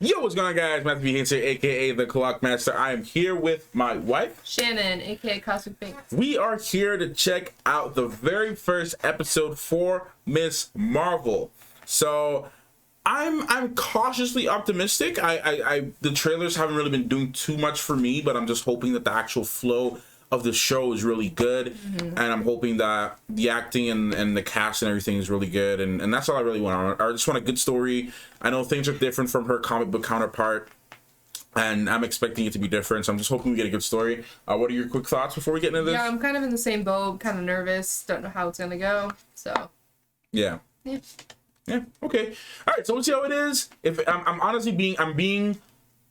Yo, what's going on, guys? Matthew B. Haynes here, aka the Clock Master. I am here with my wife, Shannon, aka Cosmic Pink. We are here to check out the very first episode for Miss Marvel. So I'm cautiously optimistic. The trailers haven't really been doing too much for me, but I'm just hoping that the actual flow of the show is really good, and I'm hoping that the acting and the cast and everything is really good, and that's all I really want. I just want a good story. I know things are different from her comic book counterpart, and I'm expecting it to be different, so I'm just hoping we get a good story. What are your quick thoughts before we get into this? Yeah, I'm kind of in the same boat, kind of nervous, don't know how it's gonna go, so yeah, okay, all right, so we'll see how it is. If I'm honestly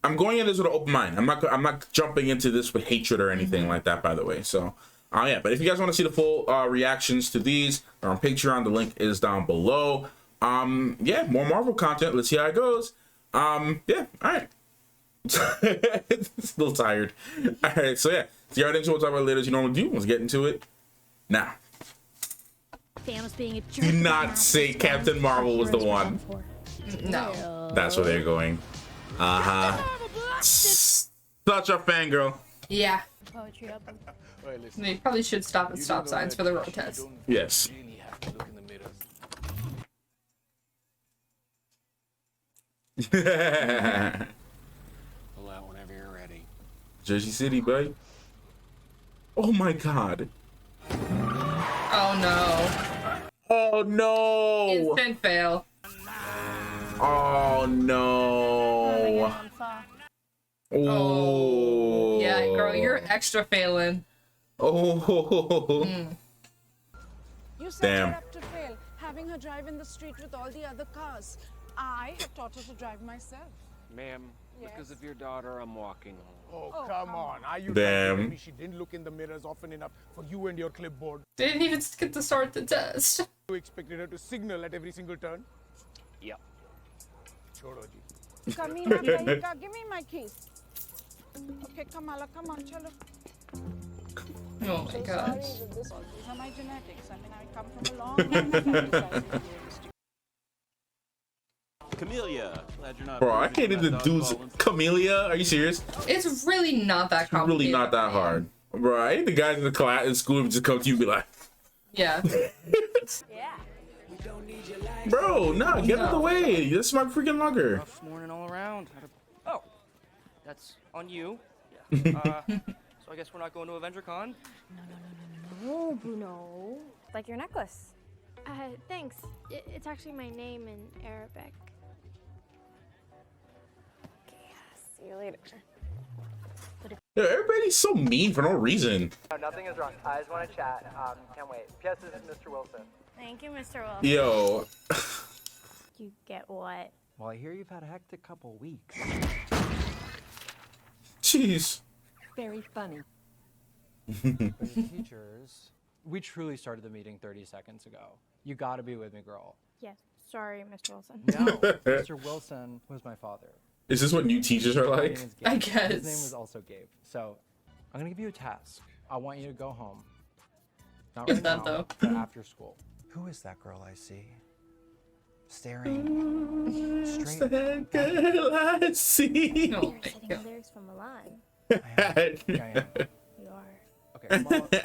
I'm going into this with an open mind. I'm not jumping into this with hatred or anything like that, by the way. So, yeah. But if you guys want to see the full reactions to these, they're on Patreon. The link is down below. Yeah, more Marvel content. Let's see how it goes. Yeah. All right. It's a little tired. All right. So yeah, see how it into. We'll talk about it later as you normally do. Let's get into it now. Thanos being a jerk. Do not say Captain Marvel was the one. no. That's where they're going. Such a fangirl. Yeah. Poetry up. They probably should stop at stop signs for the road test. Yes. Pull out whenever you're ready. Jersey City, buddy. Oh my god. Oh no. Oh no. Instant fail. Oh no. Oh. Yeah, girl, you're extra failing. Oh. You set Damn. her up to fail, having her drive in the street with all the other cars. I have taught her to drive myself. Ma'am, Yes. because of your daughter, I'm walking home. Oh, come on. Are you Damn. telling me she didn't look in the mirrors often enough for you and your clipboard? They didn't even get to start the test. You expected her to signal at every single turn? Yep. Chodo ji. Kamina Kaika, give me my keys. Okay, Kamala, come on, chalo. Oh my So gosh. sorry with this. These are my genetics. I mean, I come from a long line of family sizes. Camellia. Glad you're not. Bro, I can't even do Camellia. Are you serious? It's really not that It's complicated. really not that hard. Bro, I hate the guys in the class in school who just come to you and be like, Yeah. bro, no, get out of the way. This is my freaking locker. Rough morning all around. Oh, that's on you. Yeah. So I guess we're not going to AvengerCon. No, Bruno. Like your necklace. Thanks. It's actually my name in Arabic. Okay, see you later. Yeah, everybody's so mean for no reason. Nothing is wrong. I just want to chat. Can't wait. P.S. This is Mr. Wilson. Thank you, Mr. Wolf. Yo. You get what? Well, I hear you've had a hectic couple weeks. Jeez. Very funny. Teachers, we truly started the meeting 30 seconds ago. You gotta be with me, girl. Yes. Sorry, Mr. Wilson. No, Mr. Wilson was my father. Is this what new teachers are My like? name is Gabe. I His guess. name was also Gabe. So, I'm gonna give you a task. I want you to go home. Not Is right that now, though? but after school. Who is that girl I see? Staring straight. That girl I see. Oh You're my sitting god. lyrics from Milan. I am. You are. Okay,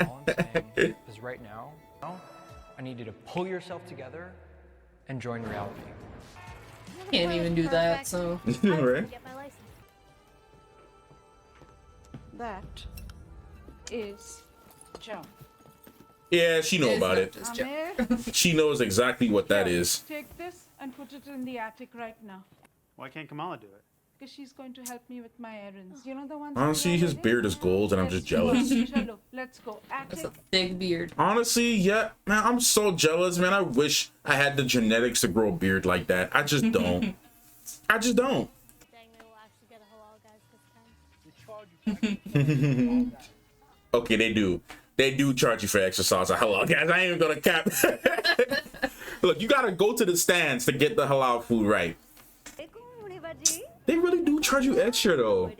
all I'm saying is right now, I need you to pull yourself together and join reality. Can't even do that, so. Right? Get my license. That is John. Yeah, she know about it. Just joke. Amir, She knows exactly what that is. take this and put it in the attic right now. Why can't Kamala do it? Because she's going to help me with my errands. You know the ones. Honestly, his beard is gold and I'm just jealous. Chalo, let's go. That's Attic. a big beard. Honestly, yeah, man, I'm so jealous, man. I wish I had the genetics to grow a beard like that. I just don't. I just don't. Dang, they will actually get a halal guys this time. Okay, they do. They do charge you for extra sauce. Halal, guys. I ain't even gonna cap. Look, you gotta go to the stands to get the halal food right. They really do charge you extra though.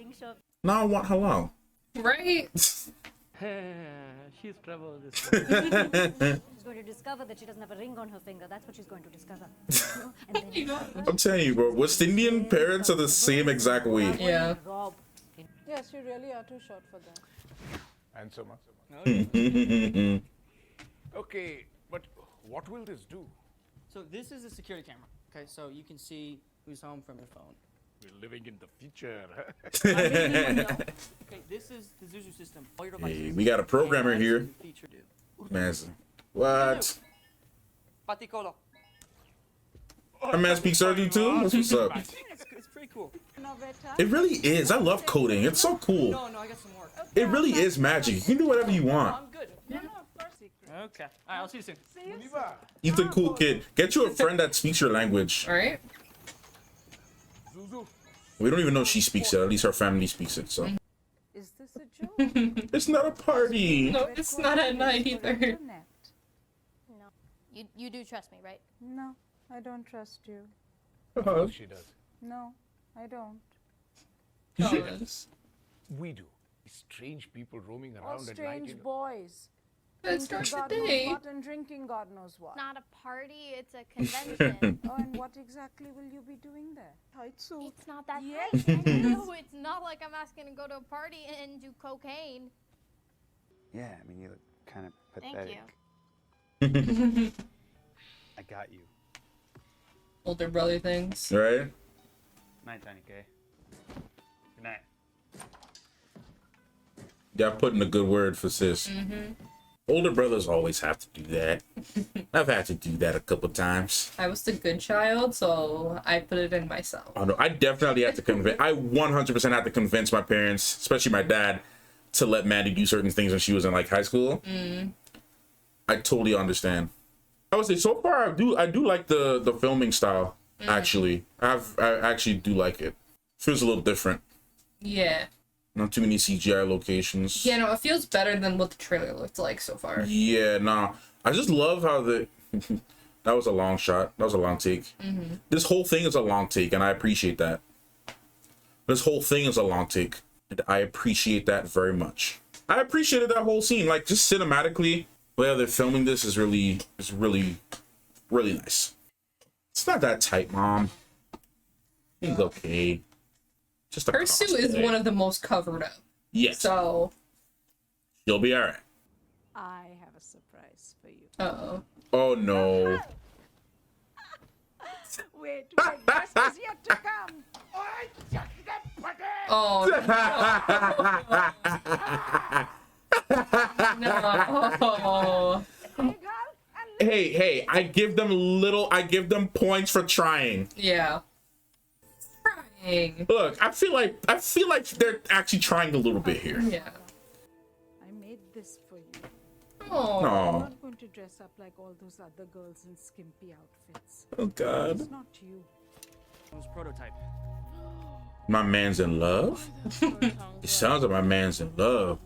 Now I want halal. Right? She's trouble. This She's going to discover that she doesn't have a ring on her finger. That's what she's going to discover. And then I'm telling you, bro. West Indian parents are the same exact way. Yeah. Rob. Yes, you really are too short for that. And so much. Mm-hmm. Okay, but what will this do? So this is a security camera. Okay, so you can see who's home from your phone. We're living in the future. Okay, this is the Zuzu system. All your Hey, devices. we got a programmer here. Feature do. Man, what? Paticolo. Our man speaks Urdu too? That's what's up. It's pretty cool. It really is. I love coding. It's so cool. No, I got some work. It really is magic. You can do whatever you want. I'm good. No, of course he could. Okay. All right, I'll see you soon. See you. He's a cool kid. Get you a friend that speaks your language. All right. Zuzu, We don't even know she speaks it. At least her family speaks it. So Is this a joke? it's not a party. No, it's not at night either. No. You do trust me, right? No, I don't trust you. she does. No, I don't. Yes. We do. Strange people roaming All around at night. strange boys. Let's Thinking start God the knows day. what and drinking God knows what. Not a party, it's a convention. Oh, and what exactly will you be doing there? Tight suit. It's not that Yes. tight. I know, it's not like I'm asking to go to a party and do cocaine. Yeah, I mean, you look kind of Thank pathetic. you. I got you. Older brother things. Right? Night, Tiny K. Good night. Yeah, put in a good word for sis. Older brothers always have to do that. I've had to do that a couple times. I was the good child, so I put it in myself. Oh no, I definitely had to convince. I 100% had to convince my parents, especially my dad, to let Mandy do certain things when she was in like high school. I totally understand. I would say so far I do like the filming style. Actually, I actually do like it. Feels a little different. Yeah. Not too many CGI locations. Yeah, no, it feels better than what the trailer looked like so far. Yeah, nah. I just love how the that was a long shot. That was a long take. This whole thing is a long take, and I appreciate that. This whole thing is a long take, and I appreciate that very much. I appreciated that whole scene, like just cinematically. The way they're filming this is really nice. It's not that tight, Mom. It's okay. Just a Her suit is cosplay. one of the most covered up. Yes. So, You'll be alright. I have a surprise for you. uh-oh. Oh no. Wait, best is yet to come. Oh, no. Hey, girl, and Hey, I give them points for trying. Yeah. Trying. Look, I feel like they're actually trying a little bit here. Yeah. I made this for you. Oh. I'm Oh, not going to dress up like all those other girls in skimpy outfits. oh God. It's not you. It was prototype. My man's in love? It sounds like my man's in love.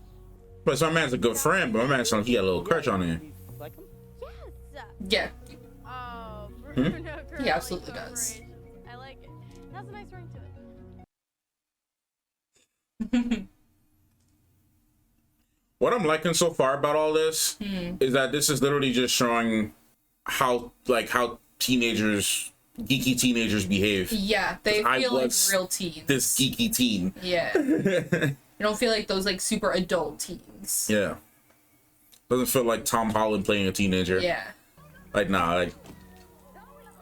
But my man's a good friend, but my man sounds like he got a little crush on him. Like him? Yeah. Oh, Bruno girly He absolutely does. corporations. I like it. It has a nice ring to it. What I'm liking so far about all this is that this is literally just showing how geeky teenagers behave. Yeah, they I feel like was real teens. This geeky teen. Yeah. You don't feel like those like super adult teens. Yeah. Doesn't feel like Tom Holland playing a teenager. Yeah. Like, nah, like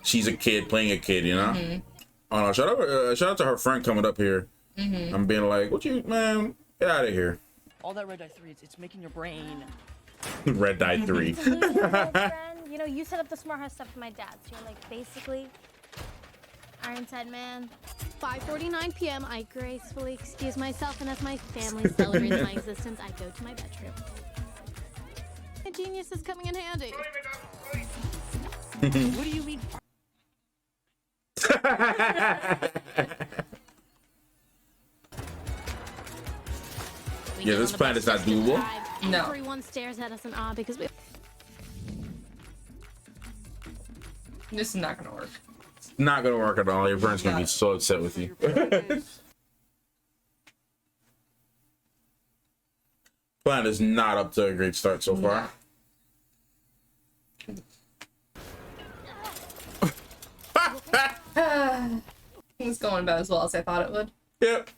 she's a kid playing a kid, you know? Oh no, shout out to her friend coming up here. I'm being like, what you, man, get out of here. All that red dye 3, it's making your brain. Red Dye 3. Friend, you know, you set up the smart house stuff for my dad, so you're like basically Ironside man. 5:49 p.m. I gracefully excuse myself, and as my family celebrates my existence, I go to my bedroom. My genius is coming in handy. What do you mean? We Yeah, get this on the plan bus is not just to doable. drive. No. Everyone stares at us in awe because we. This is not gonna work. Not gonna work at all. Your friend's gonna be so upset with you. Plan is not up to a great start so far. It's going about as well as I thought it would. Yep.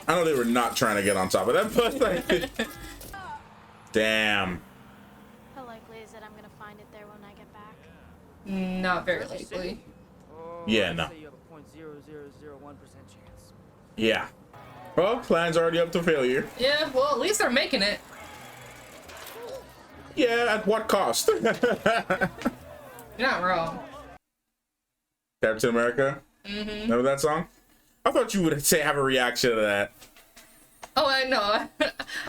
I know they were not trying to get on top of that, but like, damn. How likely is it I'm gonna find it there when I get back? Not very likely. Yeah, no. Yeah. Well, plan's already up to failure. Yeah, well, at least they're making it. Yeah, at what cost? You're not wrong. Captain America? Remember that song? I thought you would say have a reaction to that. Oh, I know.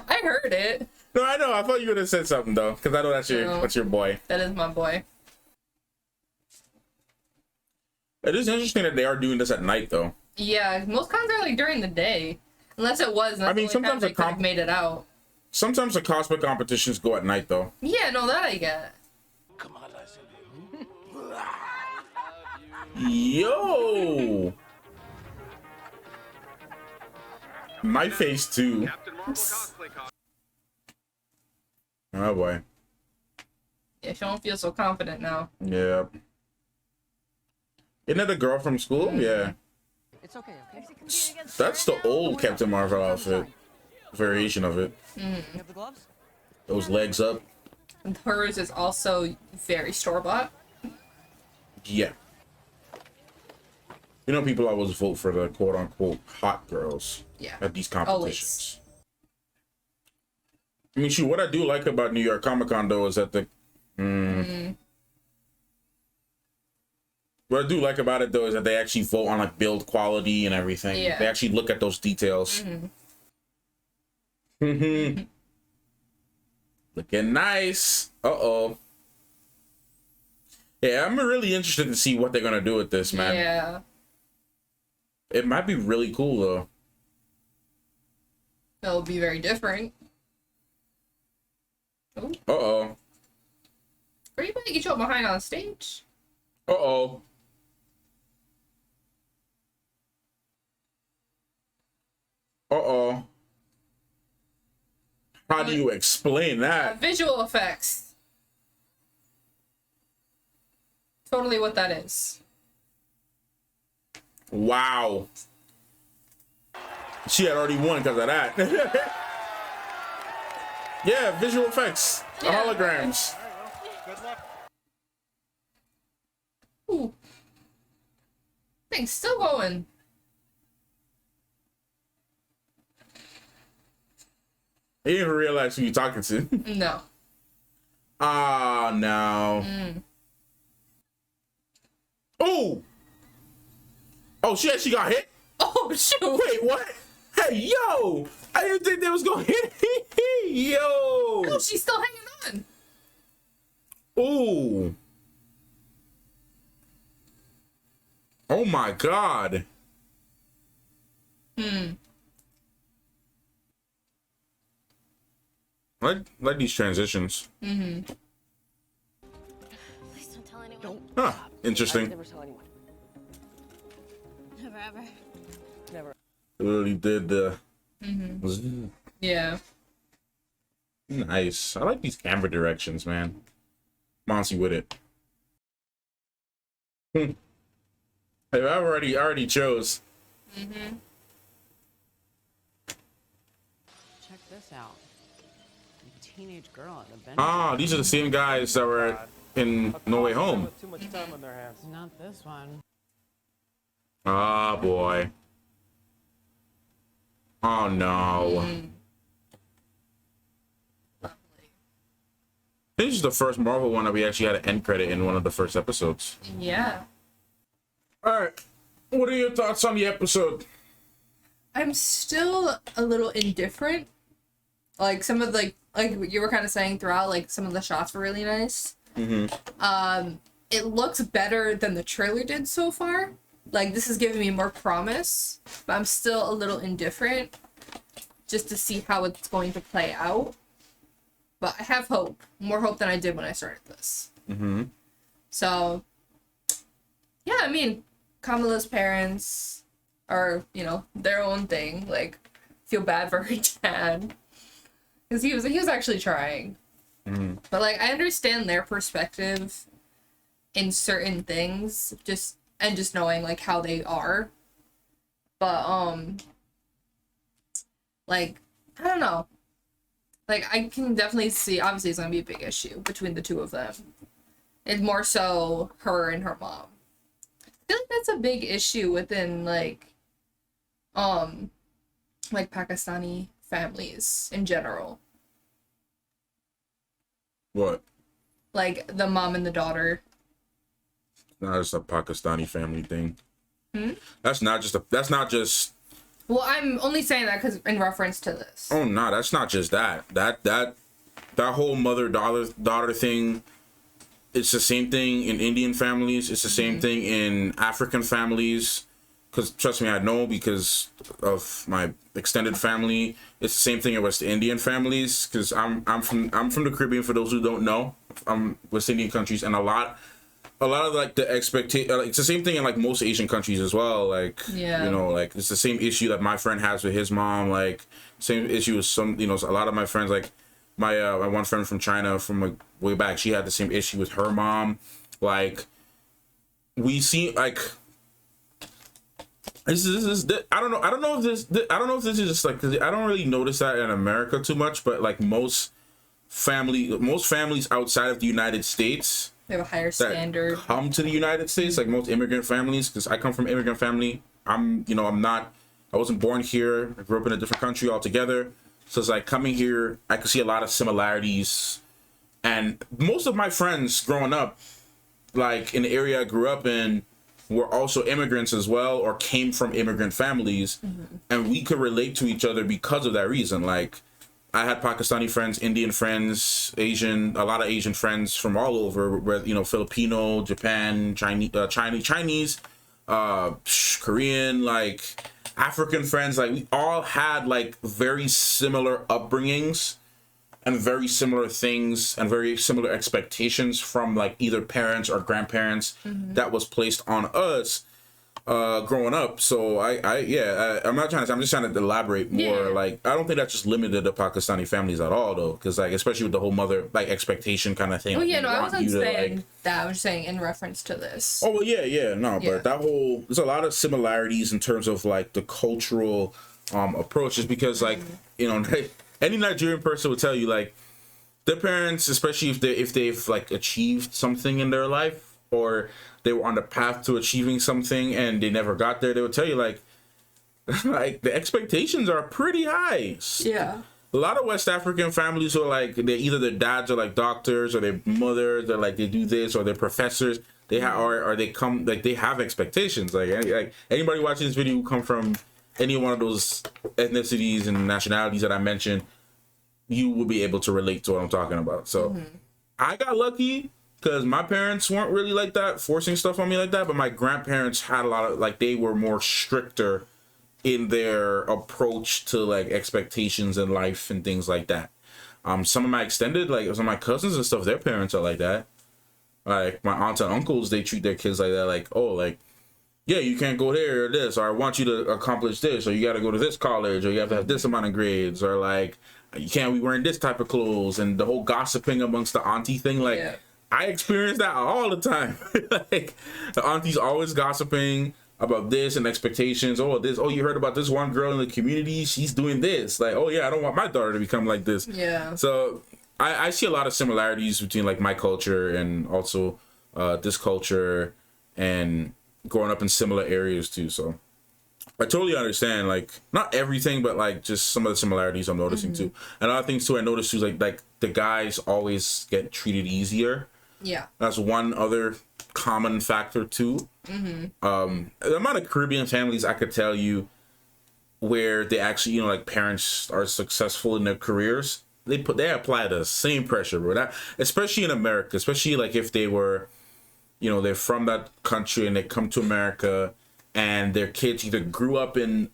I heard it. No, I know. I thought you would have said something though, because I know that's your boy. That is my boy. It is interesting that they are doing this at night though. Yeah, most cons are like during the day. Unless it was. I mean, sometimes they could have made it out. Sometimes the cosplay competitions go at night though. Yeah, no, that I get. Yo! My face too. Oh boy. Yeah, she don't feel so confident now. Yeah. Isn't that the girl from school? Yeah. It's okay, okay? That's the old Captain Marvel outfit. Variation of it. You have the gloves? Those legs up. And hers is also very store-bought. Yeah. You know, people always vote for the quote-unquote hot girls at these competitions. Always. I mean, shoot, what I do like about New York Comic Con though is that what I do like about it though is that they actually vote on like build quality and everything. Yeah. They actually look at those details. Looking nice. Uh-oh. Yeah, I'm really interested to see what they're gonna do with this, man. Yeah. It might be really cool though. That'll be very different. Oh. Uh-oh. Are you gonna get you up behind on stage? Uh-oh. Uh-oh. How do you explain that? Visual effects. Totally what that is. Wow. She had already won because of that. Yeah, visual effects. Yeah. Holograms. Good luck. Ooh. Thing's still going. You didn't even realize who you're talking to. No. Ah, no. Oh! Oh, she actually got hit? Oh, shoot. Wait, what? Hey, yo! I didn't think they was gonna hit me. Yo! Oh, she's still hanging on. Ooh. Oh my god. I like these transitions. Please don't tell anyone. Huh. Interesting. Never tell anyone. Never ever. Never. It really did the. Yeah. Nice. I like these camera directions, man. Monty with it. Hey, I already chose. Check this out. A teenage girl at a bench. Ah, these are the same guys that were in No Way Home. Too much time on their hands. Not this one. Ah, boy. Oh no. I think this is the first Marvel one that we actually had an end credit in one of the first episodes. Yeah. Alright. What are your thoughts on the episode? I'm still a little indifferent. Like some of like you were kind of saying throughout, like some of the shots were really nice. It looks better than the trailer did so far. Like this is giving me more promise, but I'm still a little indifferent just to see how it's going to play out. But I have hope, more hope than I did when I started this. So, yeah, I mean, Kamala's parents are, you know, their own thing. Like, feel bad for her dad. Because he was actually trying. But like I understand their perspective in certain things, just knowing like how they are. But like I don't know. Like I can definitely see, obviously it's gonna be a big issue between the two of them. It's more so her and her mom. I feel like that's a big issue within like Pakistani families in general. What? Like the mom and the daughter. Not just a Pakistani family thing. That's not just. Well, I'm only saying that because in reference to this. Oh no, that's not just that. That whole mother-daughter thing. It's the same thing in Indian families. It's the same thing in African families. Because trust me, I know because of my extended family. It's the same thing in West Indian families. Because I'm from the Caribbean. For those who don't know, I'm West Indian countries, and a lot of like the expectation. It's the same thing in like most Asian countries as well. Like you know, like it's the same issue that my friend has with his mom. Like same issue with some. You know, a lot of my friends like. My one friend from China from like way back, she had the same issue with her mom. Like we see like this is I don't know if this is just like, because I don't really notice that in America too much, but like most families outside of the United States, they have a higher standard. Come to the United States, like most immigrant families, because I come from an immigrant family. I wasn't born here. I grew up in a different country altogether. So it's like coming here, I could see a lot of similarities. And most of my friends growing up, like in the area I grew up in, were also immigrants as well, or came from immigrant families. And we could relate to each other because of that reason. Like I had Pakistani friends, Indian friends, a lot of Asian friends from all over, you know, Filipino, Japan, Chinese, Korean, like African friends. Like we all had like very similar upbringings and very similar things and very similar expectations from like either parents or grandparents that was placed on us growing up. So I'm not trying to, I'm just trying to elaborate more. Like I don't think that's just limited to Pakistani families at all though, because like especially with the whole mother like expectation kind of thing. Oh yeah, like, no, I wasn't saying like, that. I was saying in reference to this. Oh well, but that whole, there's a lot of similarities in terms of like the cultural approaches, because like you know, any Nigerian person would tell you like their parents, especially if they've like achieved something in their life, or they were on the path to achieving something and they never got there, they would tell you like like the expectations are pretty high. Yeah. A lot of West African families are like, they either their dads are like doctors, or their mothers are like they do this, or they're professors. They have or they come like they have expectations. Like anybody watching this video who come from any one of those ethnicities and nationalities that I mentioned, you will be able to relate to what I'm talking about. So I got lucky because my parents weren't really like that, forcing stuff on me like that. But my grandparents had a lot of like, they were more stricter in their approach to like expectations in life and things like that. Some of my extended, like some of my cousins and stuff, their parents are like that. Like my aunts and uncles, they treat their kids like that. Like, oh, like, yeah, you can't go there or this, or I want you to accomplish this, or you got to go to this college, or you have to have this amount of grades, or like you can't be wearing this type of clothes, and the whole gossiping amongst the auntie thing. Like I experience that all the time. Like the auntie's always gossiping about this and expectations. Oh, you heard about this one girl in the community, she's doing this. Like, oh yeah, I don't want my daughter to become like this. Yeah. So I see a lot of similarities between like my culture and also this culture, and growing up in similar areas too. So I totally understand, like not everything, but like just some of the similarities I'm noticing too. And other things too I noticed too, like the guys always get treated easier. Yeah. That's one other common factor too. The amount of Caribbean families I could tell you where they actually, you know, like parents are successful in their careers, they apply the same pressure, bro. That, especially in America, especially like if they were, you know, they're from that country and they come to America and their kids either grew up in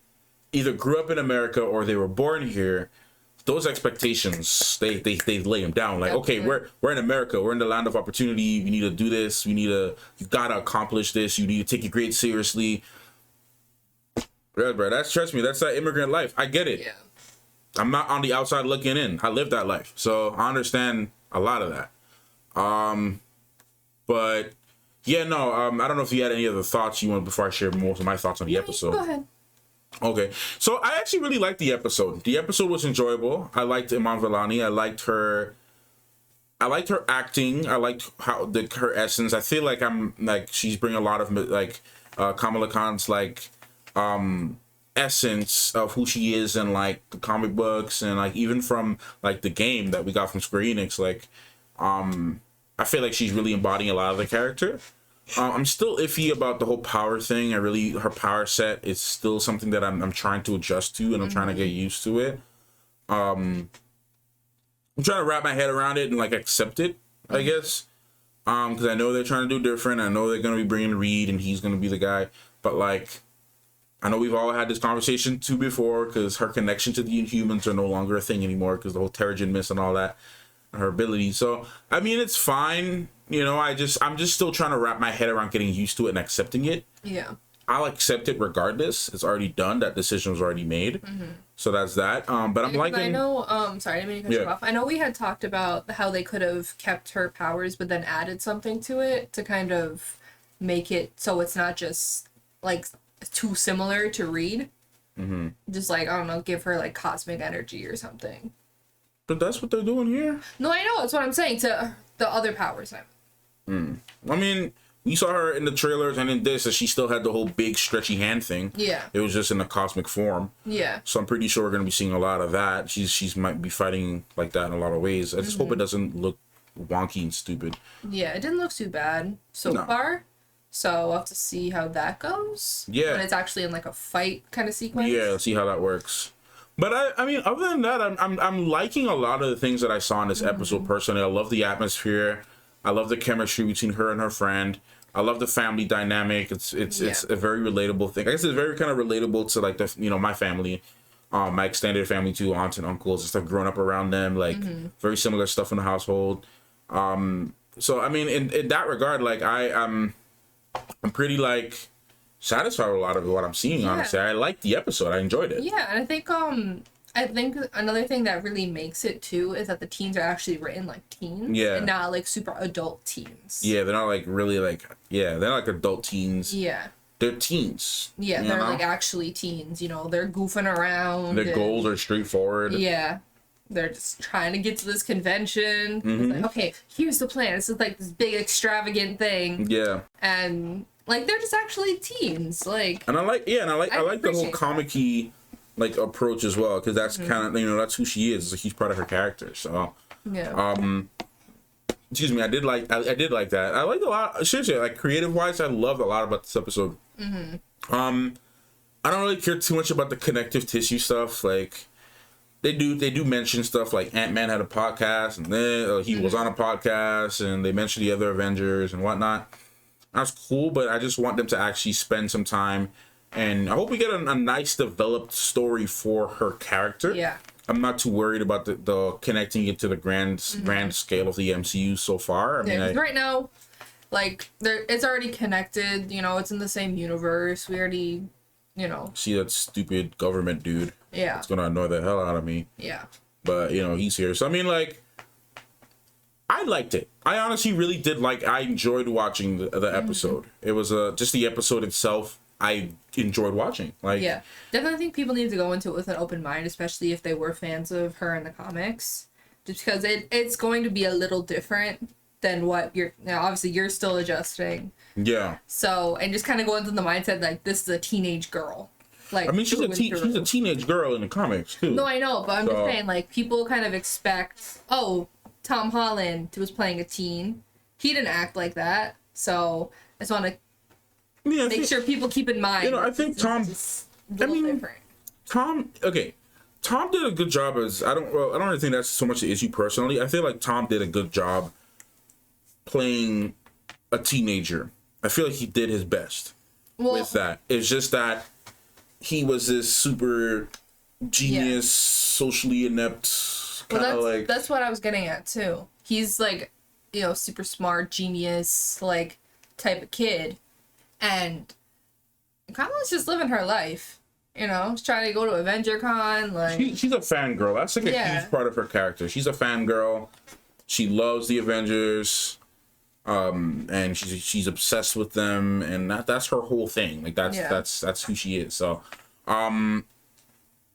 America or they were born here. Those expectations, they lay them down. Like, okay, we're in America, we're in the land of opportunity. We need to do this. You gotta accomplish this. You need to take your grades seriously. Yeah, bro, trust me, that's that immigrant life. I get it. Yeah. I'm not on the outside looking in. I live that life, so I understand a lot of that. But yeah, no. I don't know if you had any other thoughts you want before I share most of my thoughts on the episode. Go ahead. Okay, so I actually really liked the episode. The episode was enjoyable. I liked Iman Vellani. I liked her acting. I liked her essence. I feel like she's bringing a lot of like Kamala Khan's like essence of who she is in like the comic books and like even from like the game that we got from Square Enix. Like I feel like she's really embodying a lot of the character. I'm still iffy about the whole power thing. Her power set is still something that I'm trying to adjust to, and I'm trying to get used to it. I'm trying to wrap my head around it and like accept it, I guess. Because I know they're trying to do different. I know they're gonna be bringing Reed, and he's gonna be the guy. But like, I know we've all had this conversation too before, because her connection to the Inhumans are no longer a thing anymore, because the whole Terrigen Mist and all that, and her abilities. So I mean, it's fine. You know, I'm just still trying to wrap my head around getting used to it and accepting it. Yeah. I'll accept it regardless. It's already done. That decision was already made. So that's that. But I'm liking. I know. Sorry, I didn't mean to cut you off. I know we had talked about how they could have kept her powers, but then added something to it to kind of make it so it's not just like too similar to Reed. Just like, I don't know, give her like cosmic energy or something. But that's what they're doing here. No, I know. That's what I'm saying. To the other powers. I mean, we saw her in the trailers and in this, and she still had the whole big stretchy hand thing. Yeah. It was just in a cosmic form. Yeah. So I'm pretty sure we're gonna be seeing a lot of that. She's might be fighting like that in a lot of ways. I just hope it doesn't look wonky and stupid. Yeah, it didn't look too bad so far. So we'll have to see how that goes. Yeah. When it's actually in like a fight kind of sequence. Yeah, let's see how that works. But I mean, other than that, I'm liking a lot of the things that I saw in this episode personally. I love the atmosphere. I love the chemistry between her and her friend. I love the family dynamic. It's a very relatable thing. I guess it's very kind of relatable to like my family, my extended family too, aunts and uncles and stuff. Growing up around them, like very similar stuff in the household. So I mean, in that regard, like I'm pretty like satisfied with a lot of what I'm seeing. Honestly, I liked the episode. I enjoyed it. Yeah, and I think another thing that really makes it too is that the teens are actually written like teens, and not like super adult teens. Yeah, they're not like really like they're not like adult teens. Yeah. They're teens. Yeah, they're like actually teens. You know, they're goofing around. Their goals are straightforward. Yeah. They're just trying to get to this convention. It's like, okay, here's the plan. This is like this big extravagant thing. Yeah. And like they're just actually teens. Like. And I like the whole comic-y like approach as well, because that's kind of that's who she is. It's a huge part of her character. So excuse me, I did like that. I liked a lot. Seriously, like creative wise, I loved a lot about this episode. I don't really care too much about the connective tissue stuff. Like they do mention stuff like Ant-Man had a podcast, and then he was on a podcast, and they mentioned the other Avengers and whatnot. That's cool, but I just want them to actually spend some time, and I hope we get a nice developed story for her character. Yeah. I'm not too worried about the connecting it to the grand scale of the MCU so far. I mean, right now, like it's already connected. You know, it's in the same universe. We already, see that stupid government dude. Yeah. It's gonna annoy the hell out of me. Yeah. But he's here, so I mean, like, I liked it. I honestly really did I enjoyed watching the episode. It was just the episode itself. I enjoyed watching. Yeah, definitely think people need to go into it with an open mind, especially if they were fans of her in the comics, just because it's going to be a little different than what obviously you're still adjusting. Yeah. So, and just kind of go into the mindset like this is a teenage girl. Like, I mean, she's a teenage girl in the comics too. No, I know, but I'm just saying, like, people kind of expect, Tom Holland was playing a teen. He didn't act like that, so I just want to make sure people keep in mind. I think Tom. Different. Tom did a good job as I don't really think that's so much the issue personally. I feel like Tom did a good job playing a teenager. I feel like he did his best with that. It's just that he was this super genius, socially inept kind of that's what I was getting at too. He's like, super smart, genius, like type of kid, and Kamala's just living her life. You know, she's trying to go to Avenger Con. Like, she's a fangirl. That's like a huge part of her character. She's a fangirl. She loves the Avengers. And she's obsessed with them, and that's her whole thing. Like that's who she is. So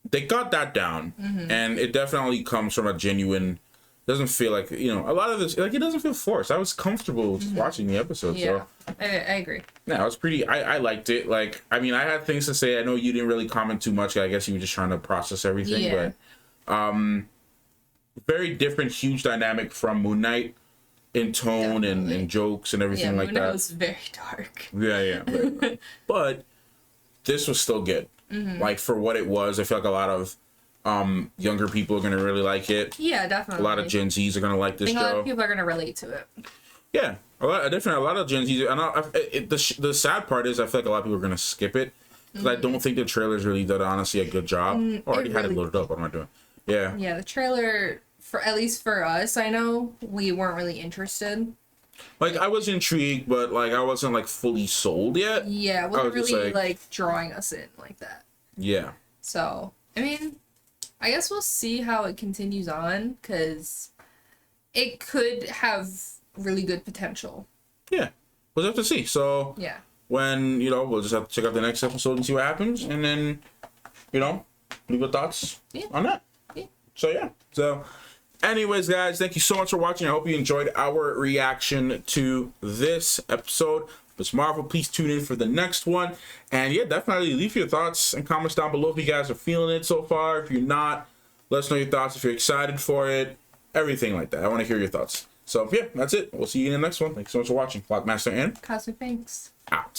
they got that down, and it definitely comes from a genuine. Doesn't feel like, you know, a lot of this, like, it doesn't feel forced. I was comfortable just watching the episode. Yeah, so I agree. yeah, it was pretty. I liked it. Like, I mean, I had things to say. I know you didn't really comment too much. I guess you were just trying to process everything. But very different, huge dynamic from Moon Knight in tone and jokes and everything like Moon that. Knight was very dark. Yeah. But this was still good. Like, for what it was, I feel like a lot of younger people are gonna really like it. Yeah, definitely. A lot of Gen Zs are gonna like this I think show. a lot of people are gonna relate to it. Yeah, a lot of Gen Zs. And the sad part is, I feel like a lot of people are gonna skip it because I don't think the trailers really did honestly a good job. Already had it loaded up. What am I doing? Yeah. Yeah, the trailer, for at least for us, I know we weren't really interested. Like, I was intrigued, but like I wasn't like fully sold yet. Yeah, it wasn't was really like drawing us in like that. Yeah. So, I mean, I guess we'll see how it continues on, because it could have really good potential. Yeah, we'll have to see. So yeah, when, you know, we'll just have to check out the next episode and see what happens, and then, you know, leave your thoughts on that. Yeah. So anyways, guys, thank you so much for watching. I hope you enjoyed our reaction to this episode. Miss Marvel, please tune in for the next one. And yeah, definitely leave your thoughts and comments down below if you guys are feeling it so far. If you're not, let us know your thoughts, if you're excited for it, everything like that. I want to hear your thoughts. So yeah, that's it. We'll see you in the next one. Thanks so much for watching. Clockmaster and Cosmic Banks out.